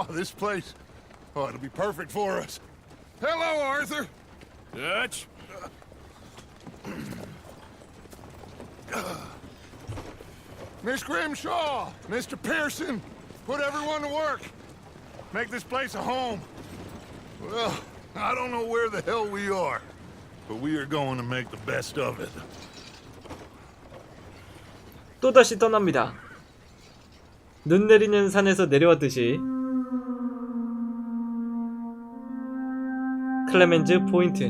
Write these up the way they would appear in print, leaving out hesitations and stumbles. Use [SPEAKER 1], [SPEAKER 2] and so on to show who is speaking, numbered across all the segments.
[SPEAKER 1] Oh, this place. Oh, it'll be perfect for us. Hello, Arthur.
[SPEAKER 2] Dutch?
[SPEAKER 1] Miss Grimshaw, Mr. Pearson, put everyone to work. Make this place a home. Well, I don't know where the hell we are, but we are going to make the best of it.
[SPEAKER 3] 또다시 떠납니다. 눈 내리는 산에서 내려왔듯이 클레멘즈 포인트.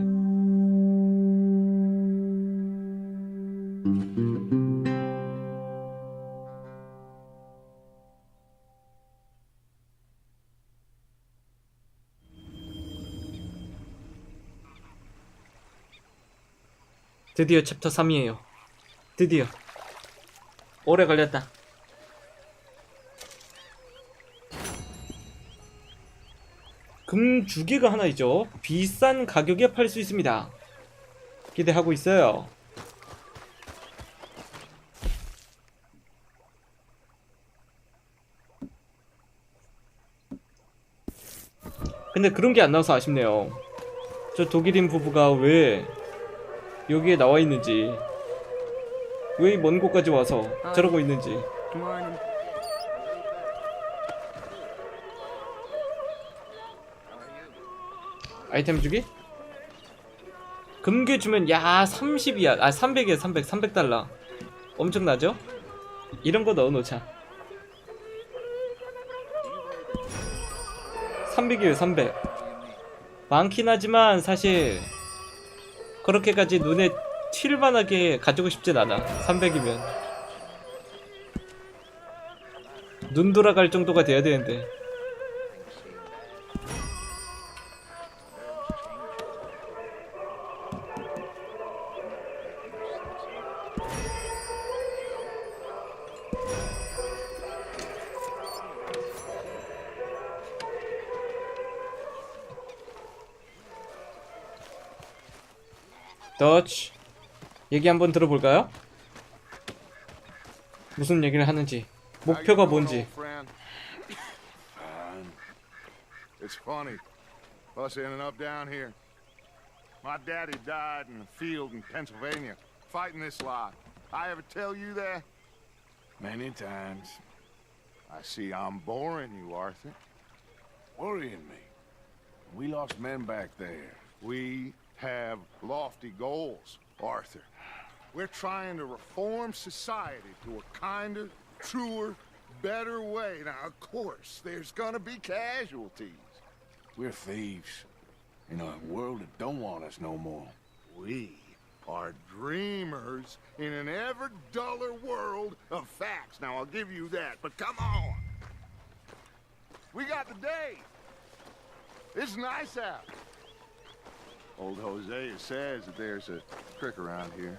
[SPEAKER 3] 드디어 챕터 3이에요. 드디어. 오래 걸렸다. 금 주개가 하나 있죠. 비싼 가격에 팔 수 있습니다. 기대하고 있어요. 근데 그런 게 안 나와서 아쉽네요. 저 독일인 부부가 왜 여기에 나와 있는지, 왜 먼 곳까지 와서 저러고 있는지. 아이템 주기? 금괴 주면 야 30이야. 아 300이야. 300달러. 엄청나죠? 이런 거 넣어놓자. 300이에요. 300. 많긴 하지만 사실 그렇게까지 눈에 튈만하게 가지고 싶진 않아. 300이면 눈 돌아갈 정도가 돼야 되는데. 더치 얘기 한번 들어볼까요? 무슨 얘기를 하는지, 목표가 뭔지.
[SPEAKER 1] It's funny, us ending up down here. My daddy died in the field in Pennsylvania, fighting this lot. I ever tell you that?
[SPEAKER 2] Many times.
[SPEAKER 1] I see I'm boring you, Arthur.
[SPEAKER 2] Worrying me. We lost men back there.
[SPEAKER 1] We have lofty goals, Arthur. We're trying to reform society to a kinder, truer, better way. Now, of course, there's gonna be casualties.
[SPEAKER 2] We're thieves. In a world that don't want us no more.
[SPEAKER 1] We are dreamers in an ever duller world of facts. Now, I'll give you that, but come on. We got the day. It's nice out. Old Hosea says that there's a creek around here.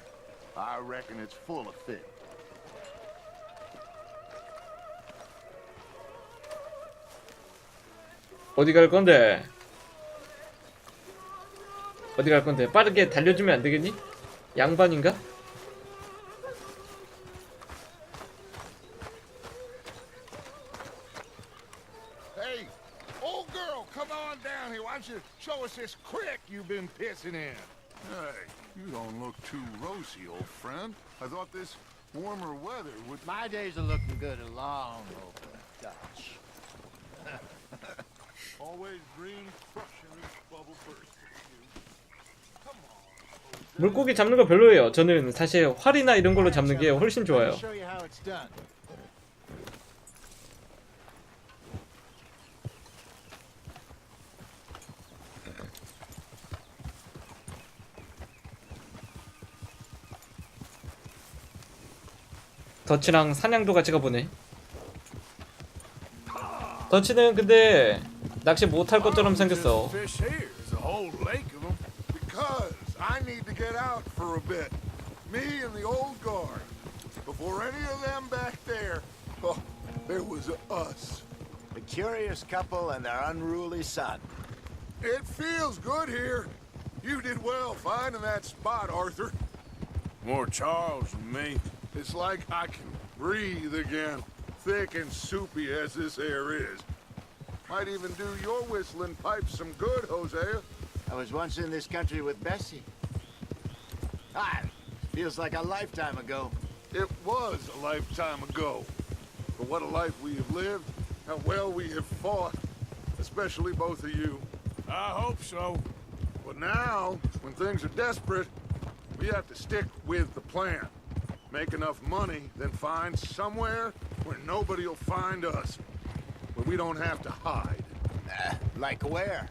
[SPEAKER 1] I reckon it's full of fish.
[SPEAKER 3] 어디 갈 건데? 어디 갈 건데? 빠르게 달려주면 안 되겠니? 양반인가?
[SPEAKER 1] Hey, old girl, come on down here. Why don't you show us this creek you've been pissing in? Hey, you don't look too rosy, old friend. I thought this warmer weather would...
[SPEAKER 4] My days are looking good along over Dutch.
[SPEAKER 1] Always green crushing this bubble first.
[SPEAKER 3] 물고기 잡는 거 별로예요. 저는 사실 활이나 이런 걸로 잡는 게 훨씬 좋아요.
[SPEAKER 4] Show you how it's done.
[SPEAKER 3] 더치랑 사냥도 같이 가보네. 더치는 근데 낚시 못할 것처럼 생겼어.
[SPEAKER 1] Fish here. There's a whole lake of them. Because I need to get out for a bit. Me and the old guard. Before any of them back there, oh, there was us.
[SPEAKER 4] The curious couple and their unruly son.
[SPEAKER 1] It feels good here. You did well finding that spot, Arthur.
[SPEAKER 2] More Charles than me.
[SPEAKER 1] It's like I can breathe again, thick and soupy as this air is. Might even do your whistling pipes some good, Hosea.
[SPEAKER 4] I was once in this country with Bessie. Ah, feels like a lifetime ago.
[SPEAKER 1] It was a lifetime ago. But what a life we have lived, how well we have fought, especially both of you.
[SPEAKER 2] I hope so.
[SPEAKER 1] But now, when things are desperate, we have to stick with the plan. Make enough money, then find somewhere where nobody will find us. Where we don't have to hide.
[SPEAKER 4] Like where?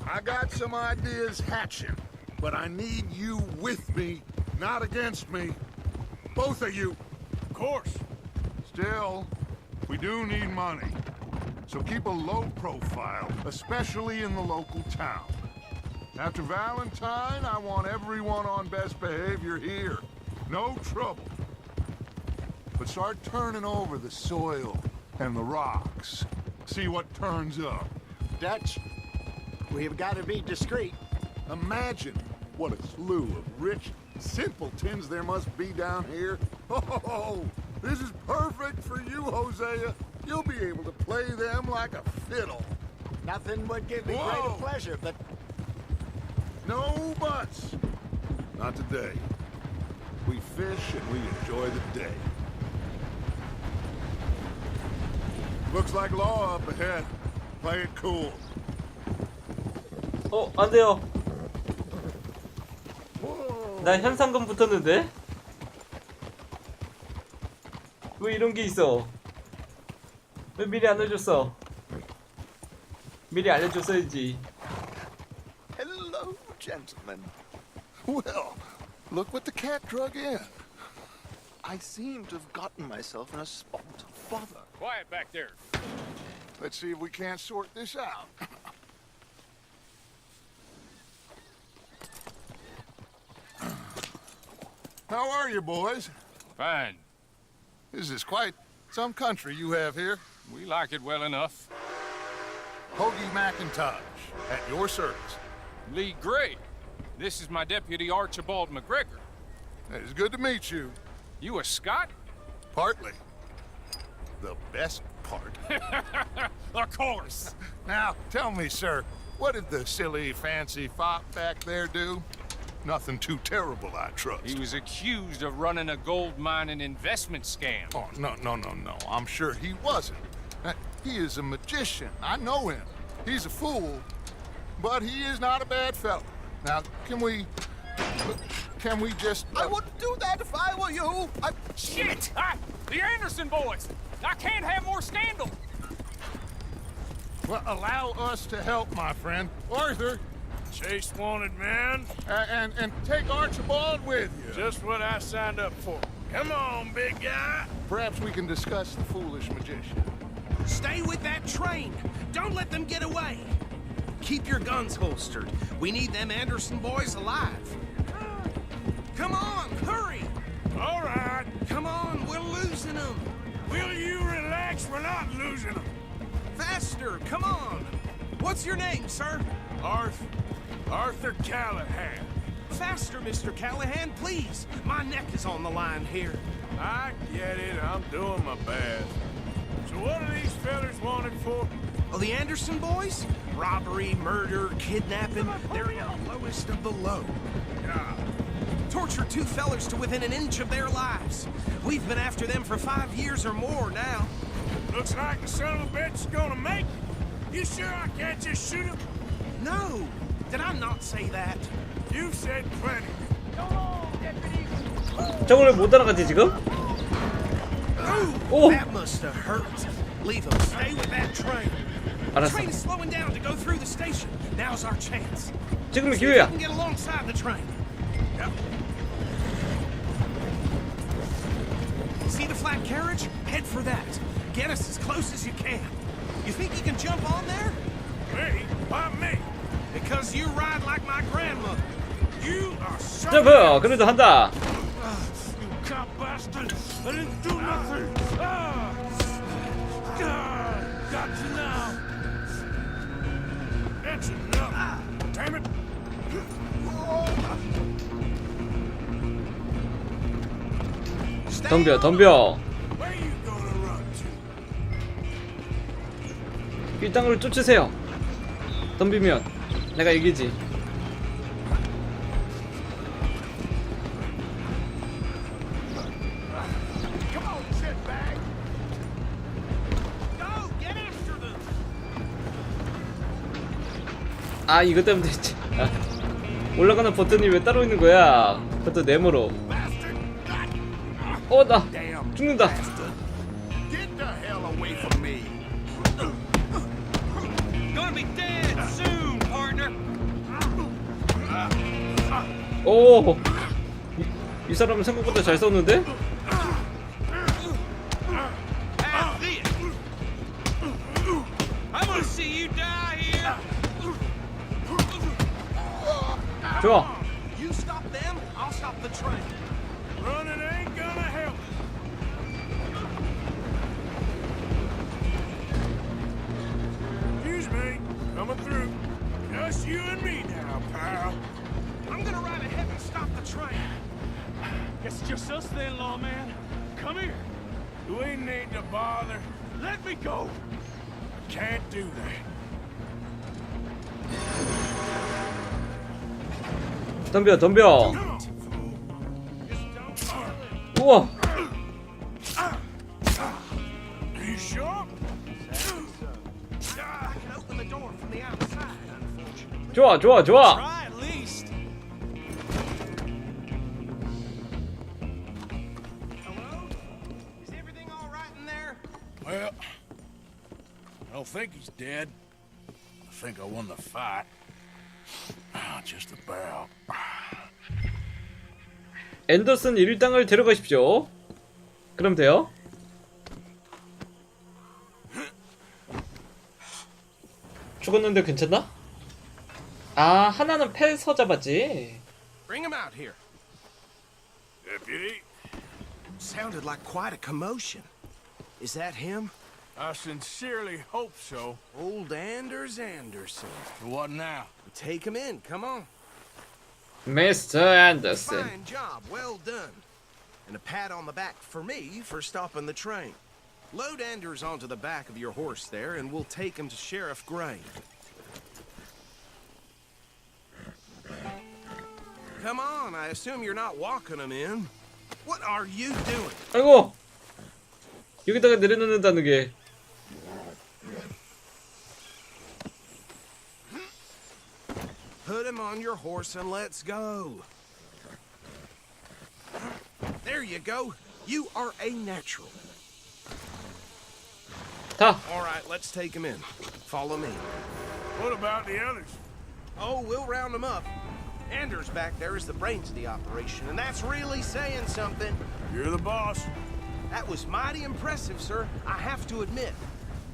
[SPEAKER 1] I got some ideas hatching, but I need you with me, not against me. Both of you.
[SPEAKER 2] Of course.
[SPEAKER 1] Still, we do need money. So keep a low profile, especially in the local town. After Valentine, I want everyone on best behavior here. No trouble. But start turning over the soil and the rocks. See what turns up.
[SPEAKER 4] Dutch, we've got to be discreet.
[SPEAKER 1] Imagine what a slew of rich simpletons there must be down here. Oh, this is perfect for you, Hosea. You'll be able to play them like a fiddle.
[SPEAKER 4] Nothing would give me
[SPEAKER 1] Whoa.
[SPEAKER 4] greater pleasure, but
[SPEAKER 1] No buts. Not today. We fish and we enjoy the day. Looks like law up ahead. Play it cool.
[SPEAKER 3] 안 돼요.
[SPEAKER 1] Whoa.
[SPEAKER 3] 나 현상금 붙었는데? 왜 이런 게 있어? 왜 미리 안 알려줬어? 미리 알려줬어야지.
[SPEAKER 1] Hello, gentlemen. Well, look what the cat drug in. I seem to have gotten myself in a spot of bother.
[SPEAKER 2] Quiet back there.
[SPEAKER 1] Let's see if we can't sort this out. How are you, boys?
[SPEAKER 2] Fine.
[SPEAKER 1] This is quite some country you have here.
[SPEAKER 2] We like it well enough.
[SPEAKER 1] Hoagie McIntosh, at your service.
[SPEAKER 2] Lee Gray. This is my deputy Archibald McGregor.
[SPEAKER 1] It's good to meet you.
[SPEAKER 2] You a Scot?
[SPEAKER 1] Partly. The best part.
[SPEAKER 2] Of course.
[SPEAKER 1] Now, tell me, sir, what did the silly, fancy fop back there do? Nothing too terrible, I trust.
[SPEAKER 2] He was accused of running a gold mining investment scam.
[SPEAKER 1] Oh, no. I'm sure he wasn't. He is a magician. I know him. He's a fool, but he is not a bad fellow. Now, can we just...
[SPEAKER 4] I wouldn't do that if I were you.
[SPEAKER 2] Shit! The Anderson boys! I can't have more scandal!
[SPEAKER 1] Well, allow us to help, my friend. Arthur,
[SPEAKER 2] Chase wanted man.
[SPEAKER 1] and take Archibald with you.
[SPEAKER 2] Just what I signed up for. Come on, big guy.
[SPEAKER 1] Perhaps we can discuss the foolish magician.
[SPEAKER 5] Stay with that train. Don't let them get away. Keep your guns holstered. We need them Anderson boys alive. Come on, hurry.
[SPEAKER 2] All right.
[SPEAKER 5] Come on, we're losing them.
[SPEAKER 2] Will you relax? We're not losing them.
[SPEAKER 5] Faster, come on. What's your name, sir?
[SPEAKER 2] Arthur Callahan.
[SPEAKER 5] Faster, Mr. Callahan, please. My neck is on the line here.
[SPEAKER 2] I get it. I'm doing my best. So what are these fellers wanted for?
[SPEAKER 5] Oh, the Anderson boys? Robbery, murder, kidnapping. They're the lowest of the low. Tortured two fellers to within an inch of their lives. We've been after them for 5 years or more now.
[SPEAKER 2] Looks like the son of a bitch is gonna make it. You sure I can't just shoot him?
[SPEAKER 5] No! Did I not say that?
[SPEAKER 2] You said plenty.
[SPEAKER 3] 저걸 못 따라가지 지금?
[SPEAKER 5] Ooh,
[SPEAKER 3] Oh.
[SPEAKER 5] that must have hurt. Leave them. Stay with that train. The
[SPEAKER 3] 알았어.
[SPEAKER 5] train is slowing down to go through the station. Now's our chance.
[SPEAKER 3] 지금이
[SPEAKER 5] See if we
[SPEAKER 3] 기회야.
[SPEAKER 5] can get alongside the train. Yep. See the flat carriage? Head for that. Get us as close as you can. You think you can jump on there?
[SPEAKER 2] Me? Why me?
[SPEAKER 5] Because you ride like my grandmother.
[SPEAKER 2] You are so...
[SPEAKER 3] 점프! 그래도 한다.
[SPEAKER 2] You cop bastard! I didn't do nothing! Got you now! That's enough! Damn it!
[SPEAKER 3] 덤벼.
[SPEAKER 2] Where you gonna run to?
[SPEAKER 3] 일당으로 쫓으세요. 덤비면 내가 이기지.
[SPEAKER 1] Come on, shitbag.
[SPEAKER 5] Go, get after them.
[SPEAKER 3] 아 이것 때문에 됐지. 올라가는 버튼이 왜 따로 있는 거야? 그것도 네모로. 나 죽는다.
[SPEAKER 1] Get the hell away from me.
[SPEAKER 5] Gonna be dead soon, partner.
[SPEAKER 3] 오, 이 사람은 생각보다 잘 쏘는데?
[SPEAKER 5] That's it. I'm gonna see you die here.
[SPEAKER 3] 좋아.
[SPEAKER 5] You stop them, I'll stop the train.
[SPEAKER 2] Running ain't gonna help. Excuse me, coming through. Just you and me now, pal.
[SPEAKER 5] I'm gonna ride ahead and stop the train.
[SPEAKER 2] Guess it's just us then, lawman. Come here. We need to bother. Let me go. I can't do that.
[SPEAKER 3] 덤벼 덤벼.
[SPEAKER 2] Come on. Just don't.
[SPEAKER 3] 우와.
[SPEAKER 2] Are you sure?
[SPEAKER 5] I can open the door from the outside, unfortunately.
[SPEAKER 3] 좋아 좋아 좋아.
[SPEAKER 5] Try at least. Hello? Is everything all right in there?
[SPEAKER 2] Well, I don't think he's dead. I think I won the fight. Just about.
[SPEAKER 3] 앤더슨 일당을 데려가십시오. 그럼 돼요? 죽었는데 괜찮나? 아 하나는 패서 잡았지.
[SPEAKER 5] Bring him out here.
[SPEAKER 2] Deputy,
[SPEAKER 5] Sounded like quite a commotion. Is that him?
[SPEAKER 2] I sincerely hope so.
[SPEAKER 5] Old Anders Anderson.
[SPEAKER 2] What now?
[SPEAKER 5] Take him in, come on.
[SPEAKER 3] 미스터 앤더슨.
[SPEAKER 5] Fine job, well done. And a pat on the back for me for stopping the train. Load Anders onto the back of your horse there, and we'll take him to Sheriff Gray. Come on, I assume you're not walking him in. What are you doing?
[SPEAKER 3] 아이고 여기다가 내려놓는다는 게.
[SPEAKER 5] Put him on your horse and let's go. There you go. You are a natural.
[SPEAKER 3] 다.
[SPEAKER 5] All right, let's take him in. Follow me.
[SPEAKER 2] What about the others?
[SPEAKER 5] Oh, we'll round them up. Anders back there is the brains of the operation, and that's really saying something.
[SPEAKER 2] You're the boss.
[SPEAKER 5] That was mighty impressive, sir. I have to admit.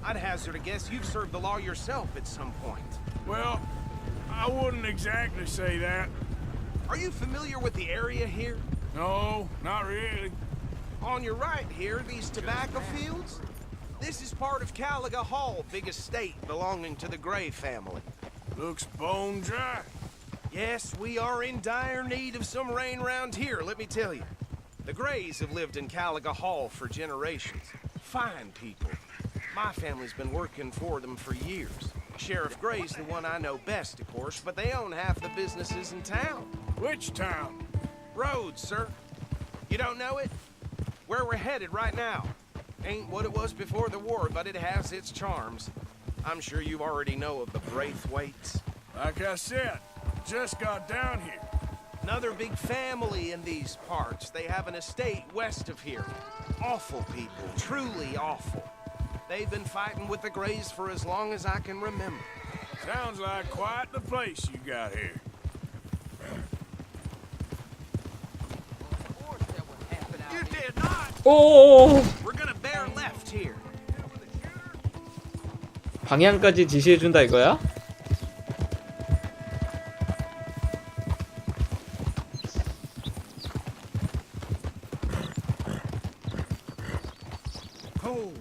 [SPEAKER 5] I'd hazard a guess you've served the law yourself at some point.
[SPEAKER 2] Well, I wouldn't exactly say that.
[SPEAKER 5] Are you familiar with the area here?
[SPEAKER 2] No, not really.
[SPEAKER 5] On your right here, these tobacco fields? This is part of Caliga Hall, big estate belonging to the Gray family.
[SPEAKER 2] Looks bone dry.
[SPEAKER 5] Yes, we are in dire need of some rain round here, let me tell you. The Grays have lived in Caliga Hall for generations. Fine people. My family's been working for them for years. Sheriff Gray's the one I know best, of course, but they own half the businesses in town.
[SPEAKER 2] Which town?
[SPEAKER 5] Rhodes, sir. You don't know it? Where we're headed right now. Ain't what it was before the war, but it has its charms. I'm sure you already know of the Braithwaites.
[SPEAKER 2] Like I said, just got down here.
[SPEAKER 5] Another big family in these parts. They have an estate west of here. Awful people, truly awful. They've been fighting with the Grays for as long as I can remember.
[SPEAKER 2] Sounds like quite the place you got here.
[SPEAKER 5] You did not!
[SPEAKER 3] 오.
[SPEAKER 5] We're gonna bear left here.
[SPEAKER 3] 방향까지 지시해준다 이거야?
[SPEAKER 5] Oh,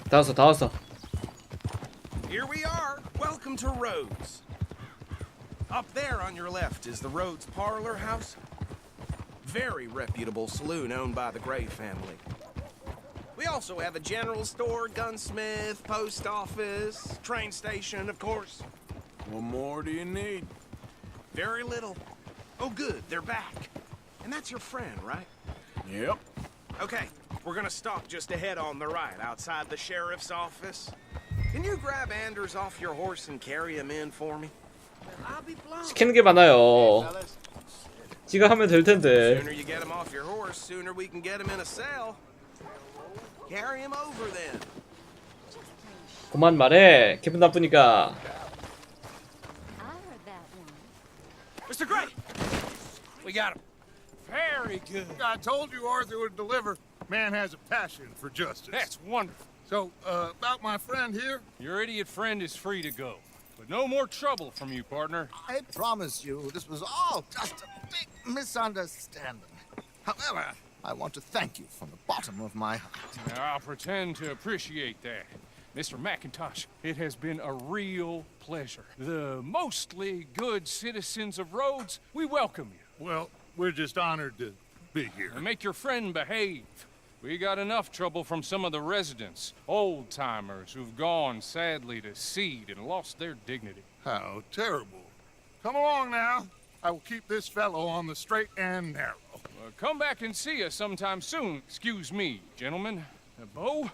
[SPEAKER 3] 다 왔어 다 왔어.
[SPEAKER 5] here we are. Welcome to Rhodes. Up there on your left is the Rhodes Parlor House. Very reputable saloon owned by the Gray family. We also have a general store, gunsmith, post office, train station, of course.
[SPEAKER 2] What more do you need?
[SPEAKER 5] Very little. Oh, good, they're back. And that's your friend, right?
[SPEAKER 2] Yep.
[SPEAKER 5] Okay, we're gonna stop just ahead on the right, outside the sheriff's office. Can you grab Anders off your horse and carry him in for me? I'll be blown.
[SPEAKER 3] 시키는 게 많아요.
[SPEAKER 4] Fellas,
[SPEAKER 3] 지가 하면 될 텐데.
[SPEAKER 5] Sooner you get him off your horse, sooner we can get him in a cell. Carry him over then.
[SPEAKER 3] 그만 말해. 기분 나쁘니까.
[SPEAKER 6] I heard that one.
[SPEAKER 5] Mr. Gray! We got him.
[SPEAKER 2] Very good.
[SPEAKER 1] I told you Arthur would deliver. Man has a passion for justice.
[SPEAKER 2] That's wonderful.
[SPEAKER 1] So, about my friend here?
[SPEAKER 2] Your idiot friend is free to go. But no more trouble from you, partner.
[SPEAKER 4] I promise you this was all just a big misunderstanding. However, I want to thank you from the bottom of my heart.
[SPEAKER 2] Now, I'll pretend to appreciate that. Mr. McIntosh, it has been a real pleasure. The mostly good citizens of Rhodes, we welcome you.
[SPEAKER 1] Well, we're just honored to be here.
[SPEAKER 2] And make your friend behave. We got enough trouble from some of the residents, old-timers who've gone, sadly, to seed and lost their dignity.
[SPEAKER 1] How terrible. Come along now. I will keep this fellow on the straight and narrow.
[SPEAKER 2] Come back and see us sometime soon. Excuse me, gentlemen. Bo,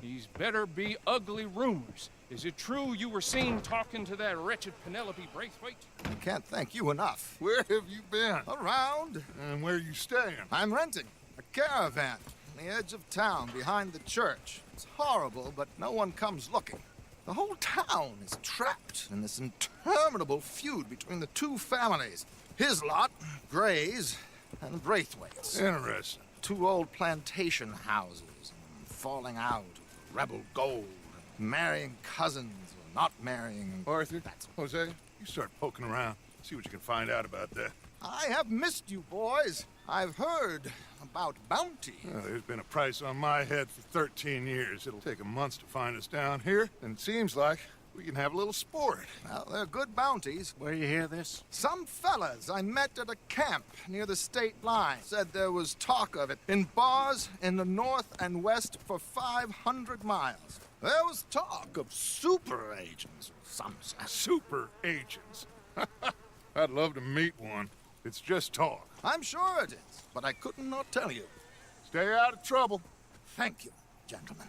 [SPEAKER 2] these better be ugly rumors. Is it true you were seen talking to that wretched Penelope Braithwaite?
[SPEAKER 4] I can't thank you enough.
[SPEAKER 1] Where have you been?
[SPEAKER 4] Around,
[SPEAKER 1] And where you staying?
[SPEAKER 4] I'm renting a caravan on the edge of town behind the church. It's horrible, but no one comes looking. The whole town is trapped in this interminable feud between the two families. His lot, Gray's, and the Braithwaites.
[SPEAKER 1] Interesting.
[SPEAKER 4] Two old plantation houses, falling out, rebel gold, marrying cousins, or not marrying.
[SPEAKER 1] Arthur,
[SPEAKER 4] That's-
[SPEAKER 1] Jose, you start poking around. See what you can find out about that.
[SPEAKER 4] I have missed you, boys. I've heard about bounty.
[SPEAKER 1] There's been a price on my head for 13 years. It'll take a month to find us down here, and it seems like we can have a little sport.
[SPEAKER 4] Well, they're good bounties.
[SPEAKER 1] Where you hear this?
[SPEAKER 4] Some fellas I met at a camp near the state line said there was talk of it in bars in the north and west for 500 miles. There was talk of super agents or some such.
[SPEAKER 1] Super agents. I'd love to meet one. It's just talk.
[SPEAKER 4] I'm sure it is, but I couldn't not tell you.
[SPEAKER 1] Stay out of trouble.
[SPEAKER 4] Thank you, gentlemen.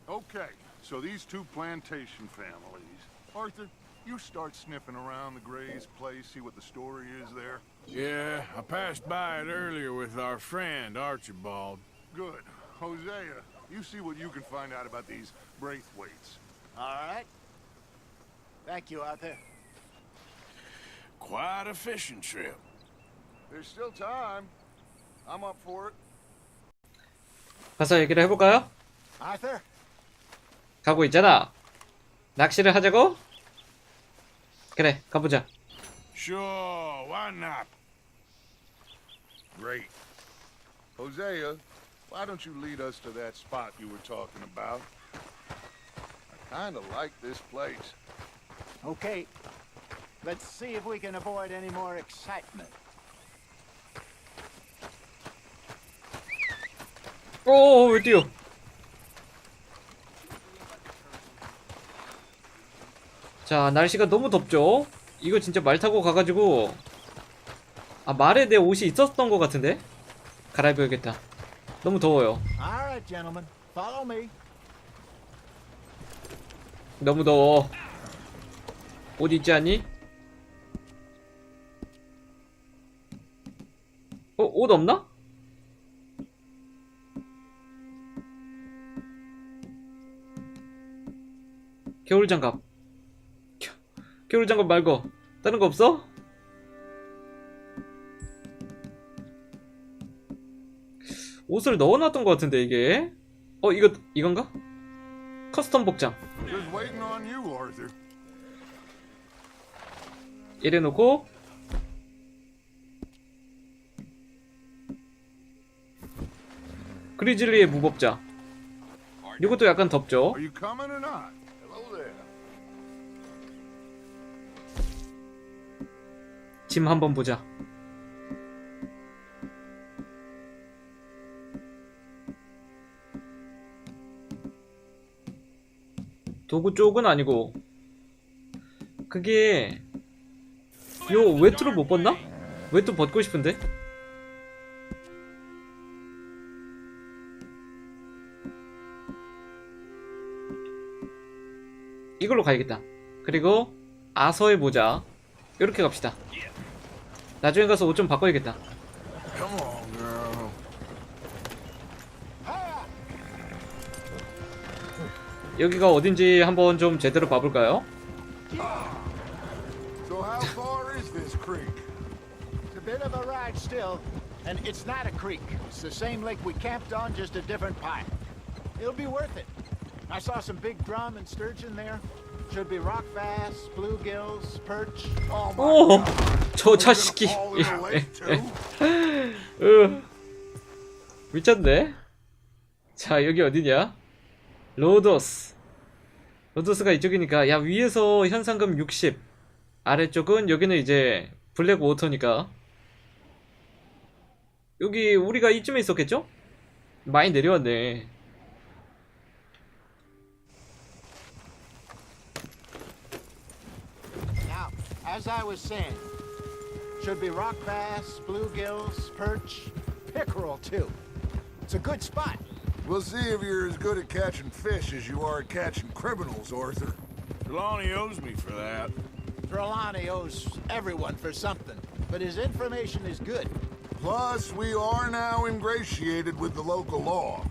[SPEAKER 1] Okay, so these two plantation families. Arthur, you start sniffing around the Gray's place, see what the story is there.
[SPEAKER 2] Yeah, I passed by it earlier with our friend, Archibald.
[SPEAKER 1] Good. Hosea, you see what you can find out about these Braithwaites.
[SPEAKER 4] All right. Thank you, Arthur.
[SPEAKER 2] Quite a fishing trip.
[SPEAKER 1] There's still time. I'm up for it.
[SPEAKER 3] 가서 얘기를 해볼까요?
[SPEAKER 4] Arthur?
[SPEAKER 3] 가고 있잖아. 낚시를 하자고? 그래, 가보자.
[SPEAKER 2] Sure, why not?
[SPEAKER 1] Great. Hosea, why don't you lead us to that spot you were talking about? I kind of like this place.
[SPEAKER 7] Okay, let's see if we can avoid any more excitement.
[SPEAKER 3] 오, 왜 뛰어? 자, 날씨가 너무 덥죠? 이거 진짜 말 타고 가가지고 아, 말에 내 옷이 있었던 것 같은데? 갈아입어야겠다. 너무 더워요.
[SPEAKER 7] All right, gentlemen, follow me.
[SPEAKER 3] 너무 더워. 옷 있지 않니? 옷 없나? 겨울장갑. 겨울장갑 말고 다른 거 없어? 옷을 넣어놨던 것 같은데 이게? 이건가? 커스텀 복장.
[SPEAKER 1] Just waiting on you, Arthur.
[SPEAKER 3] 이래놓고 그리즐리의 무법자. 이것도 약간 덥죠?
[SPEAKER 1] Are you coming or not? Hello there.
[SPEAKER 3] 짐 한번 보자. 도구 쪽은 아니고 그게 요 외투를 못 벗나? 외투 벗고 싶은데? 이걸로 가야겠다. 그리고 아서의 모자 이렇게 갑시다. 나중에 가서 옷 좀 바꿔야겠다.
[SPEAKER 4] Come on, girl.
[SPEAKER 3] 여기가 어딘지 한번 좀 제대로 봐볼까요?
[SPEAKER 1] So how far is this creek?
[SPEAKER 7] It's a bit of a ride still, and it's not a creek. It's the same lake we camped on, just a different pipe. It'll be worth it. I saw some big drum and sturgeon there. Should be rock bass, bluegills, perch.
[SPEAKER 1] Oh my
[SPEAKER 3] 오,
[SPEAKER 1] God.
[SPEAKER 3] 저 자식이.
[SPEAKER 1] All in the lake too?
[SPEAKER 3] 미쳤네. 자, 여기 어디냐? 로도스. 로도스가 이쪽이니까, 야, 위에서 현상금 60, 아래쪽은 여기는 이제 블랙 워터니까. 여기 우리가 이쯤에 있었겠죠? 많이 내려왔네.
[SPEAKER 7] Now, as I was saying, should be rock bass, bluegills, perch, pickerel too. It's a good spot.
[SPEAKER 1] We'll see if you're as good at catching fish as you are at catching criminals, Arthur.
[SPEAKER 8] Trelawney owes me for that.
[SPEAKER 7] Trelawney owes everyone for something, but his information is good.
[SPEAKER 1] Plus, we are now ingratiated with the local law.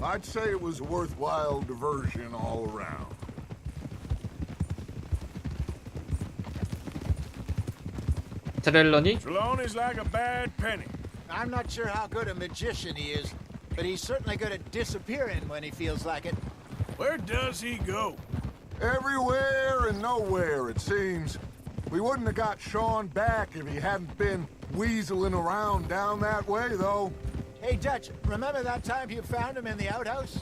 [SPEAKER 1] I'd say it was a worthwhile diversion all around.
[SPEAKER 3] 트렐러니?
[SPEAKER 8] Trelawney's like a bad penny.
[SPEAKER 7] I'm not sure how good a magician he is, but he's certainly good at disappearing when he feels like it.
[SPEAKER 8] Where does he go?
[SPEAKER 1] Everywhere and nowhere, it seems. We wouldn't have got Sean back if he hadn't been weaseling around down that way, though.
[SPEAKER 7] Hey, Dutch, remember that time you found him in the outhouse?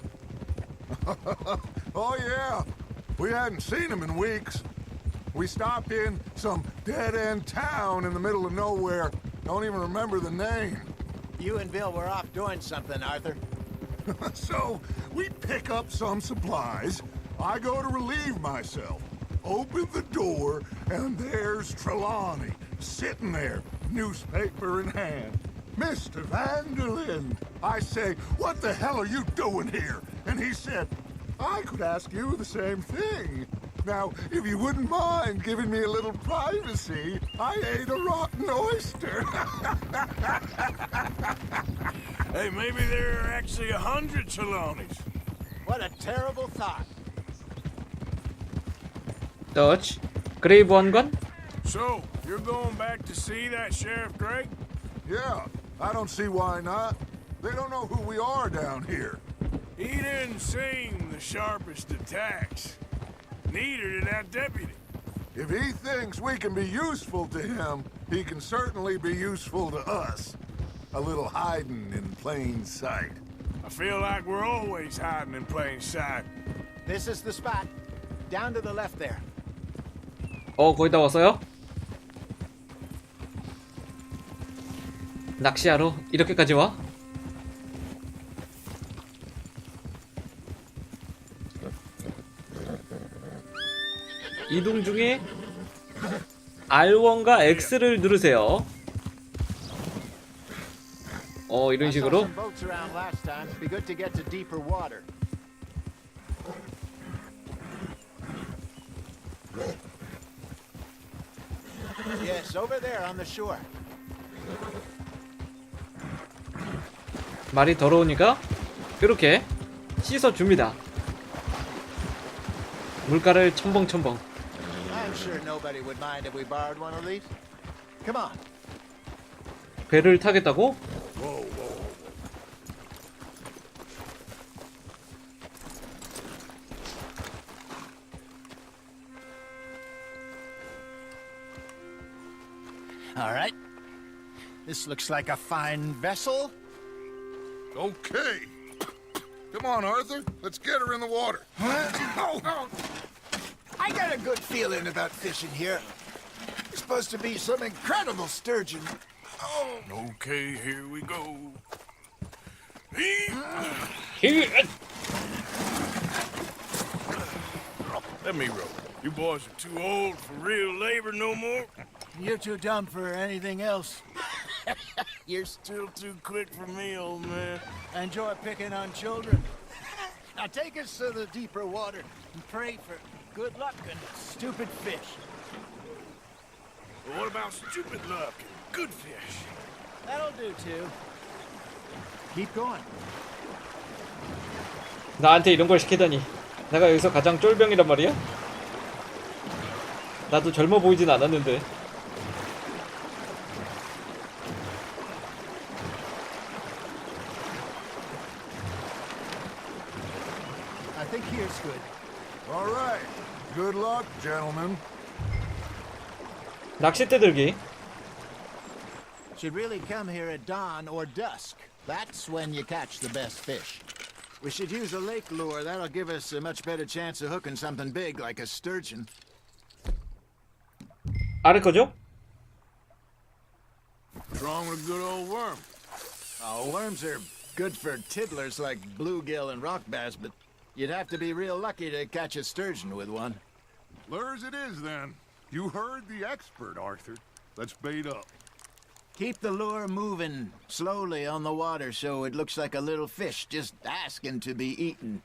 [SPEAKER 1] Oh, yeah. We hadn't seen him in weeks. We stopped in some dead-end town in the middle of nowhere. Don't even remember the name.
[SPEAKER 7] You and Bill were off doing something, Arthur.
[SPEAKER 1] So, we pick up some supplies. I go to relieve myself. Open the door, and there's Trelawney, sitting there, newspaper in hand. Mr. Vanderlyn. I say, what the hell are you doing here? And he said, I could ask you the same thing. Now, if you wouldn't mind giving me a little privacy, I ate a rotten oyster.
[SPEAKER 8] Hey, maybe there are actually 100 Trelawneys.
[SPEAKER 7] What a terrible thought.
[SPEAKER 3] 더치. 그레이브 원건?
[SPEAKER 8] So, you're going back to see that Sheriff Drake?
[SPEAKER 1] Yeah, I don't see why not. They don't know who we are down here.
[SPEAKER 8] He didn't seem the sharpest attacks. Neither did that deputy.
[SPEAKER 1] If he thinks we can be useful to him, he can certainly be useful to us. A little hiding in plain sight.
[SPEAKER 8] I feel like we're always hiding in plain sight.
[SPEAKER 7] This is the spot. Down to the left there.
[SPEAKER 3] 거의 다 왔어요? 낚시하러 이렇게까지 와? 이동 중에 R1과 X를 누르세요. 이런
[SPEAKER 7] I saw
[SPEAKER 3] 식으로.
[SPEAKER 7] some boats around last time. Be good to get to deeper water. Yes, over there on the shore.
[SPEAKER 3] 말이 더러우니까 이렇게 씻어줍니다. 물가를 첨벙첨벙.
[SPEAKER 7] I'm sure nobody would mind if we borrowed one of these. Come on.
[SPEAKER 3] 배를 타겠다고?
[SPEAKER 7] All right. This looks like a fine vessel.
[SPEAKER 1] Okay. Come on, Arthur. Let's get her in the water.
[SPEAKER 7] I got a good feeling about fishing here.
[SPEAKER 1] This
[SPEAKER 4] supposed to be some incredible sturgeon.
[SPEAKER 8] Okay, here we go. Let me roll. You boys are too old for real labor no more.
[SPEAKER 7] You're too dumb for anything else.
[SPEAKER 8] You're still too quick for me, old man.
[SPEAKER 7] Enjoy picking on children. Now take us to the deeper water and pray for good luck and stupid fish.
[SPEAKER 8] But what about stupid luck and good fish?
[SPEAKER 7] That'll do too. Keep going.
[SPEAKER 3] 나한테 이런 걸 시키다니. 내가 여기서 가장 쫄병이란 말이야? 나도 젊어 보이진 않았는데.
[SPEAKER 7] I think here's good.
[SPEAKER 1] All right. Good luck, gentlemen.
[SPEAKER 3] 낚싯대 들기.
[SPEAKER 7] Should really come here at dawn or dusk. That's when you catch the best fish. We should use a lake lure. That'll give us a much better chance of hooking something big like a sturgeon.
[SPEAKER 3] 아래 거죠?
[SPEAKER 1] What's wrong with a good old worm?
[SPEAKER 7] Oh, worms are good for tiddlers like bluegill and rock bass, but you'd have to be real lucky to catch a sturgeon with one.
[SPEAKER 1] Lures it is, then. You heard the expert, Arthur. Let's bait up.
[SPEAKER 7] Keep the lure moving slowly on the water so it looks like a little fish just asking to be eaten.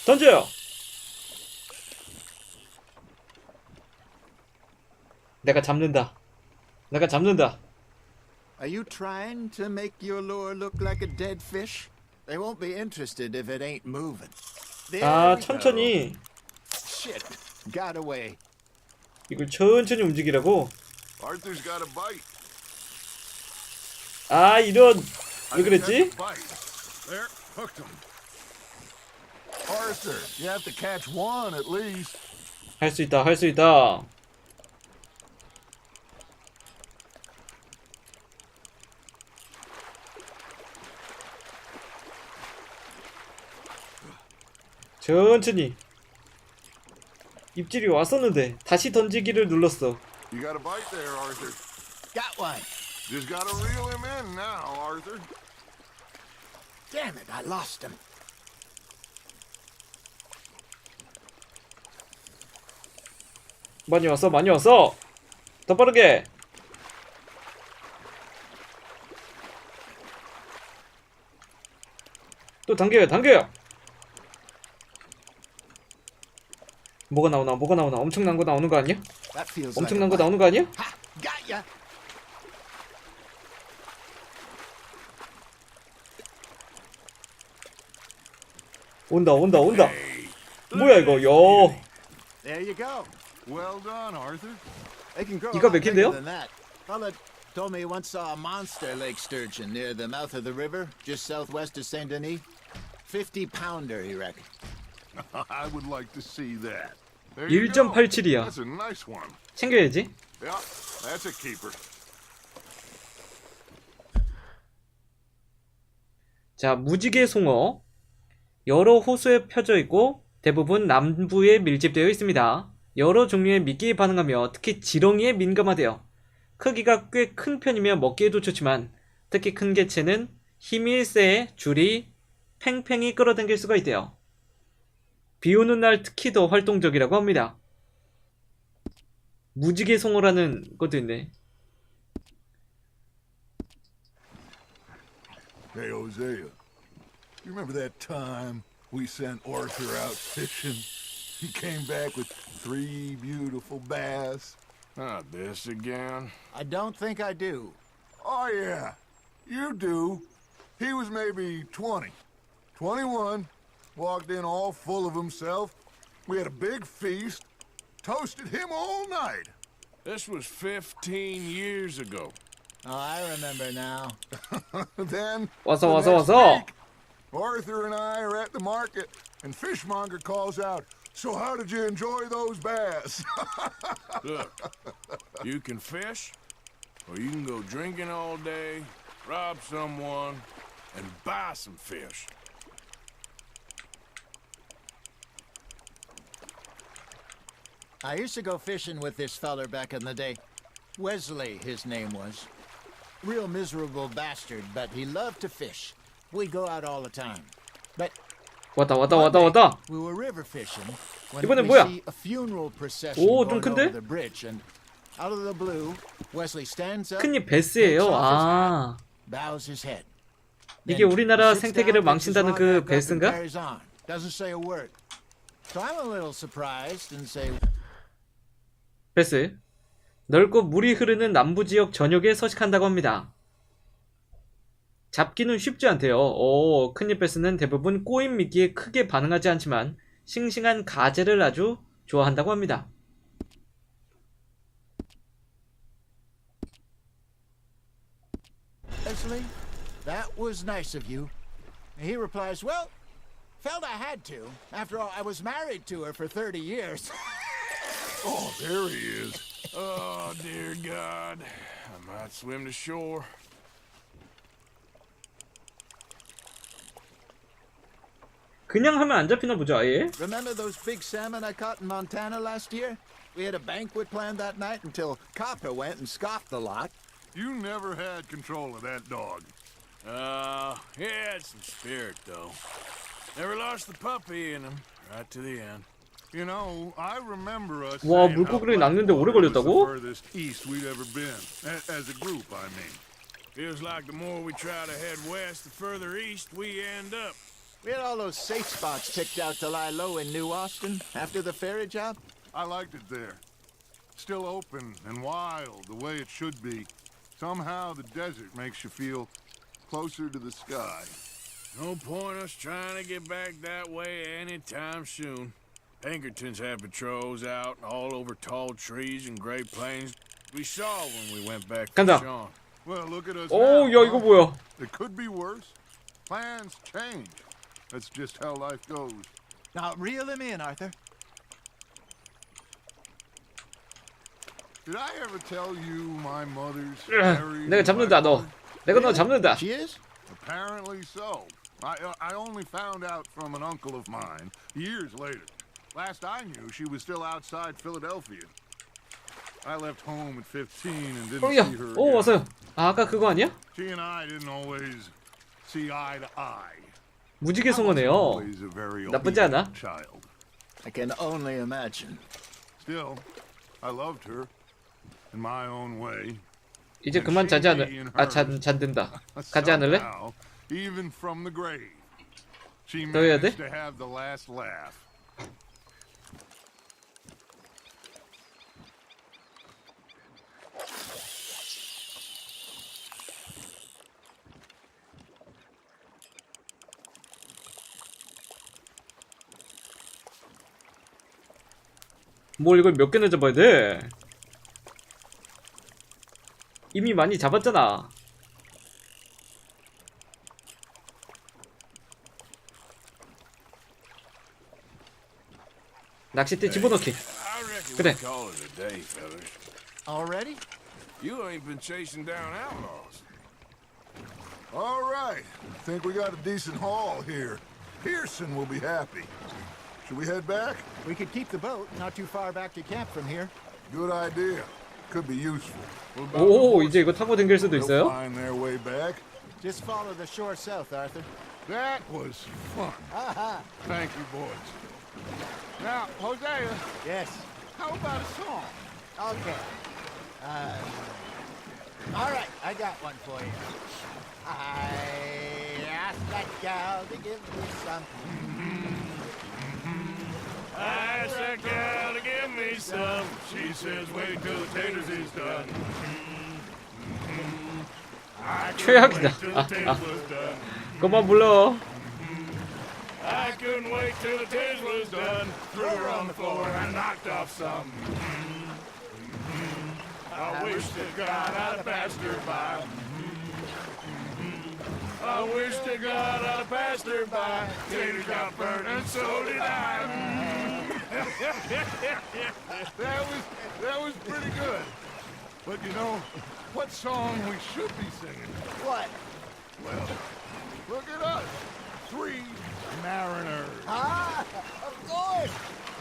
[SPEAKER 3] 던져요. 내가 잡는다. 내가 잡는다.
[SPEAKER 7] Are you trying to make your lure look like a dead fish? They won't be interested if it ain't moving. There
[SPEAKER 3] 아,
[SPEAKER 7] we go.
[SPEAKER 3] 천천히.
[SPEAKER 7] Shit, got away.
[SPEAKER 3] 이걸 천천히 움직이라고.
[SPEAKER 1] Arthur's got a bite.
[SPEAKER 3] 아, 이런.
[SPEAKER 1] I
[SPEAKER 3] 왜
[SPEAKER 1] think
[SPEAKER 3] 그랬지?
[SPEAKER 1] that's a bite. There, hooked him. Arthur, you have to catch one at least.
[SPEAKER 3] 할 수 있다. 할 수 있다. 천천히. 입질이 왔었는데 다시 던지기를 눌렀어.
[SPEAKER 1] You got a bite there, Arthur.
[SPEAKER 7] Got one.
[SPEAKER 1] Just gotta reel him in now, Arthur.
[SPEAKER 7] Damn it, I lost him.
[SPEAKER 3] 많이 왔어. 많이 왔어. 더 빠르게. 또 당겨요. 당겨요. 뭐가 나오나? 뭐가 나오나? 엄청난 거 나오는 거 아니야?
[SPEAKER 7] That feels
[SPEAKER 3] 엄청난
[SPEAKER 7] like
[SPEAKER 3] 거
[SPEAKER 7] a
[SPEAKER 3] 나오는 거 아니야?
[SPEAKER 7] bite. Ha! Got ya!
[SPEAKER 3] 온다. 온다. 온다. 뭐야 이거? 여.
[SPEAKER 7] There you go.
[SPEAKER 1] Well done, Arthur.
[SPEAKER 7] They can grow a
[SPEAKER 3] 이거
[SPEAKER 7] lot
[SPEAKER 3] 몇 킬인데요?
[SPEAKER 7] bigger than that. Fella told me he once saw a monster lake sturgeon near the mouth of the river, just southwest of Saint Denis. 50-pounder, he reckoned.
[SPEAKER 1] I would like to see that. There you go.
[SPEAKER 3] 1.87이야.
[SPEAKER 1] That's a nice one.
[SPEAKER 3] 챙겨야지.
[SPEAKER 1] Yeah, that's a keeper.
[SPEAKER 3] 자, 무지개 송어. 여러 호수에 펴져 있고 대부분 남부에 밀집되어 있습니다. 여러 종류의 미끼에 반응하며 특히 지렁이에 민감하대요. 크기가 꽤 큰 편이며 먹기에도 좋지만 특히 큰 개체는 힘이 세 줄이 팽팽히 끌어당길 수가 있대요. 비 오는 날 특히 더 활동적이라고 합니다. 무지개 송어라는 것도 있네.
[SPEAKER 1] Hey, Hosea. You remember that time we sent Arthur out fishing? He came back with 3 beautiful bass.
[SPEAKER 8] Not this again.
[SPEAKER 7] I don't think I do.
[SPEAKER 1] Oh, yeah. You do. He was maybe 20. 21. Walked in all full of himself. We had a big feast. Toasted him all night.
[SPEAKER 8] This was 15 years ago.
[SPEAKER 7] Oh, I remember now.
[SPEAKER 1] Then,
[SPEAKER 3] 와서
[SPEAKER 1] the
[SPEAKER 3] 와서
[SPEAKER 1] next
[SPEAKER 3] 와서.
[SPEAKER 1] week, Arthur and I are at the market, and Fishmonger calls out, "So how did you enjoy those bass?"
[SPEAKER 8] Look, you can fish, or you can go drinking all day, rob someone, and buy some fish.
[SPEAKER 7] I used to go fishing with this feller back in the day. Wesley, his name was. Real miserable bastard, but he loved to fish. We'd go out all the time. But
[SPEAKER 3] 왔다.
[SPEAKER 7] we were river fishing when
[SPEAKER 3] 이번엔
[SPEAKER 7] we
[SPEAKER 3] 뭐야?
[SPEAKER 7] see a funeral procession
[SPEAKER 3] 오, 좀
[SPEAKER 7] going
[SPEAKER 3] 큰데?
[SPEAKER 7] over the bridge, and out of the blue, Wesley stands up,
[SPEAKER 3] 큰잎 베스예요. 아,
[SPEAKER 7] bows his head.
[SPEAKER 3] 이게
[SPEAKER 7] Then
[SPEAKER 3] 우리나라
[SPEAKER 7] he sits
[SPEAKER 3] 생태계를
[SPEAKER 7] down, picks his
[SPEAKER 3] 망친다는
[SPEAKER 7] rod
[SPEAKER 3] 그
[SPEAKER 7] back up, and
[SPEAKER 3] 베스인가?
[SPEAKER 7] carries on. Doesn't say a word. So I'm a little surprised and say,
[SPEAKER 3] 베스. 넓고 물이 흐르는 남부지역 전역에 서식한다고 합니다. 잡기는 쉽지 않대요. 오, 큰잎 베스는 대부분 꼬임 미끼에 크게 반응하지 않지만 싱싱한 가재를 아주 좋아한다고 합니다.
[SPEAKER 7] Wesley, that was nice of you. And he replies, well, felt I had to. After all, I was married to her for 30 years.
[SPEAKER 1] Oh, there he is.
[SPEAKER 8] Oh, dear God. I might swim to shore.
[SPEAKER 3] 그냥 하면 안 잡히나 보죠, 아예?
[SPEAKER 7] Remember those big salmon I caught in Montana last year? We had a banquet planned that night until Copper went and scoffed the lot.
[SPEAKER 1] You never had control of that dog.
[SPEAKER 8] He had some spirit, though. Never lost the puppy in him, right to the end.
[SPEAKER 1] You know, I remember us
[SPEAKER 3] 와,
[SPEAKER 1] saying how
[SPEAKER 3] 물고기를 낚는데 오래
[SPEAKER 1] Blackwater was
[SPEAKER 3] 걸렸다고?
[SPEAKER 1] the furthest east we'd ever been. As a group, I mean.
[SPEAKER 8] Feels like the more we try to head west, the further east we end up.
[SPEAKER 7] We had all those safe spots picked out to lie low in New Austin after the ferry job.
[SPEAKER 1] I liked it there. Still open and wild, the way it should be. Somehow the desert makes you feel closer to the sky.
[SPEAKER 8] No point us trying to get back that way anytime soon. Pinkertons had patrols out all over tall trees and Great Plains. We saw when we went back to
[SPEAKER 3] 간다.
[SPEAKER 8] Sean.
[SPEAKER 1] Well, look at us
[SPEAKER 3] 오,
[SPEAKER 1] now.
[SPEAKER 3] 야, 이거 뭐야?
[SPEAKER 1] It could be worse. Plans change. That's just how life goes.
[SPEAKER 7] Now, reel him in, Arthur.
[SPEAKER 1] Did I ever tell you my mother's very
[SPEAKER 3] 내가 잡는다, 너. 내가 너 잡는다.
[SPEAKER 7] She is?
[SPEAKER 1] Apparently so. I only found out from an uncle of mine years later. Last I knew, she was still outside Philadelphia. I left home at 15 and didn't
[SPEAKER 3] 야,
[SPEAKER 1] see her
[SPEAKER 3] 오,
[SPEAKER 1] again.
[SPEAKER 3] 왔어요. 아, 아까 그거 아니야?
[SPEAKER 1] She and I didn't always see eye to eye.
[SPEAKER 3] 무지개
[SPEAKER 1] I was
[SPEAKER 3] 송어네요.
[SPEAKER 1] always a very
[SPEAKER 3] 나쁘지 않아?
[SPEAKER 1] obedient child.
[SPEAKER 7] I can only imagine.
[SPEAKER 1] Still, I loved her in my own way.
[SPEAKER 3] 이제 그만 자지 않을, 아, 잔든다. 가지 않을래?
[SPEAKER 1] Somehow, even from the grave, she
[SPEAKER 3] 더 해야 돼?
[SPEAKER 1] managed to have the last laugh.
[SPEAKER 3] 뭘 이걸 몇 개나 잡아야 돼? 이미 많이 잡았잖아. 낚싯대 집어넣기.
[SPEAKER 8] I reckon
[SPEAKER 3] 그래.
[SPEAKER 8] we call it a day, fellas.
[SPEAKER 7] Already?
[SPEAKER 8] You ain't been chasing down outlaws.
[SPEAKER 1] All right, think we got a decent haul here. Pearson will be happy. Should we head back?
[SPEAKER 7] We could keep the boat not too far back to camp from here.
[SPEAKER 1] Good idea. Could be useful.
[SPEAKER 3] 오, 이제 이거 타고 댕길 수도
[SPEAKER 1] They'll
[SPEAKER 3] 있어요?
[SPEAKER 1] find their way back.
[SPEAKER 7] Just follow the shore south, Arthur.
[SPEAKER 1] That was fun.
[SPEAKER 7] Aha!
[SPEAKER 1] Thank you, boys. Now, Hosea,
[SPEAKER 7] Yes.
[SPEAKER 1] how about a song?
[SPEAKER 7] Okay. All right, I got one for you. I asked that gal to give me some.
[SPEAKER 8] I asked that gal to give me some. She says, wait till the taters is done.
[SPEAKER 3] 최악이다.
[SPEAKER 8] Till the taters was done.
[SPEAKER 3] 그만 불러.
[SPEAKER 8] I couldn't wait till the taters was done. Threw her on the floor and knocked off some. I wish to God I'd have passed her by. I wish to God I'd have passed her by. Taters got burned and so did I.
[SPEAKER 1] That was pretty good. But you know, what song we should be singing?
[SPEAKER 7] What?
[SPEAKER 1] Well, Look at us. 3 mariners.
[SPEAKER 7] Ah, of course.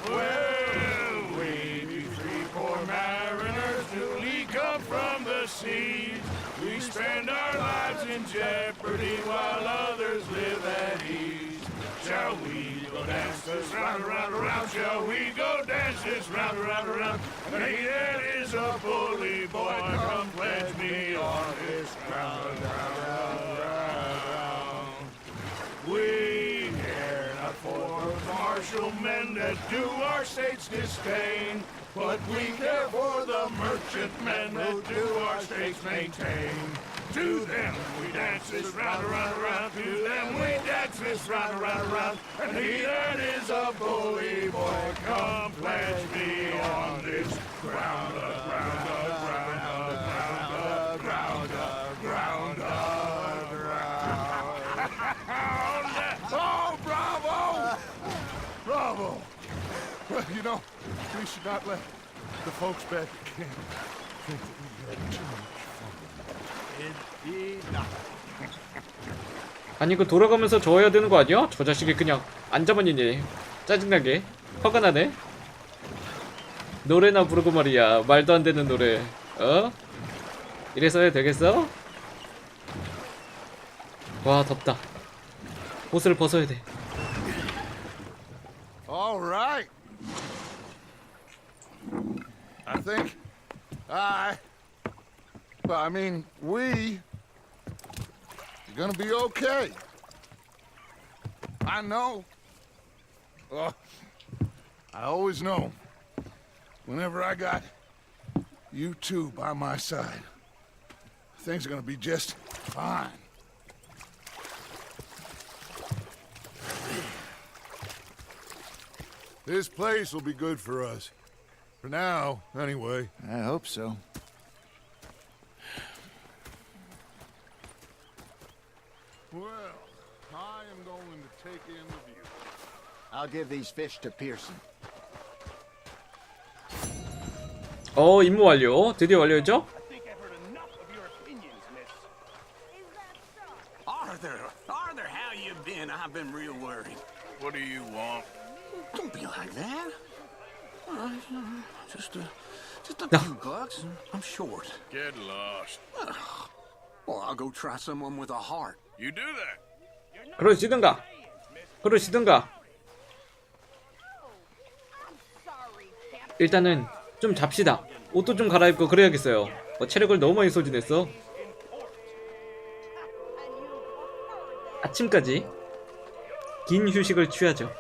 [SPEAKER 8] Well, we be 3 poor mariners newly come from the sea. We spend our lives in jeopardy while others live at ease. Shall we go dance this round, around, around? Shall we go dance this round, around, around? And he that is a bully boy, come pledge me on this ground, ground. We care not for martial men that do our state's disdain, but we care for the merchantmen that do our states maintain. To them we dance this round, around, around. To them we dance this round, around, around. And he that is a bully boy, come pledge me on this ground, ground, ground, ground, ground, ground, ground. Oh, bravo! Bravo! Well, you know, we should not let the folks back at camp think that we had too much fun.
[SPEAKER 3] 아니 이거 돌아가면서 저어야 되는 거 아니야? 저 자식이 그냥 앉아만 있네. 짜증나게. 화가 나네. 노래나 부르고 말이야. 말도 안 되는 노래. 어? 이래서 해야 되겠어? 와 덥다. 옷을 벗어야 돼.
[SPEAKER 1] All right. I think I mean, we're gonna be okay. I know. I always know. Whenever I got you two by my side, things are gonna be just fine. This place will be good for us. For now, anyway.
[SPEAKER 7] I hope so.
[SPEAKER 1] Well, I am going to take in the view.
[SPEAKER 7] I'll give these fish to Pearson.
[SPEAKER 3] 임무 완료. 드디어 완료했죠?
[SPEAKER 5] Arthur, how you been? I've been real worried.
[SPEAKER 8] What do you want?
[SPEAKER 5] Don't be like that. Just a few bucks. I'm short.
[SPEAKER 8] Get lost.
[SPEAKER 5] Well, I'll go try someone with a heart.
[SPEAKER 8] You do that.
[SPEAKER 3] 그러시든가. 그러시든가. 일단은 좀 잡시다. 옷도 좀 갈아입고 그래야겠어요. 체력을 너무 많이 소진했어. 아침까지 긴 휴식을 취하죠.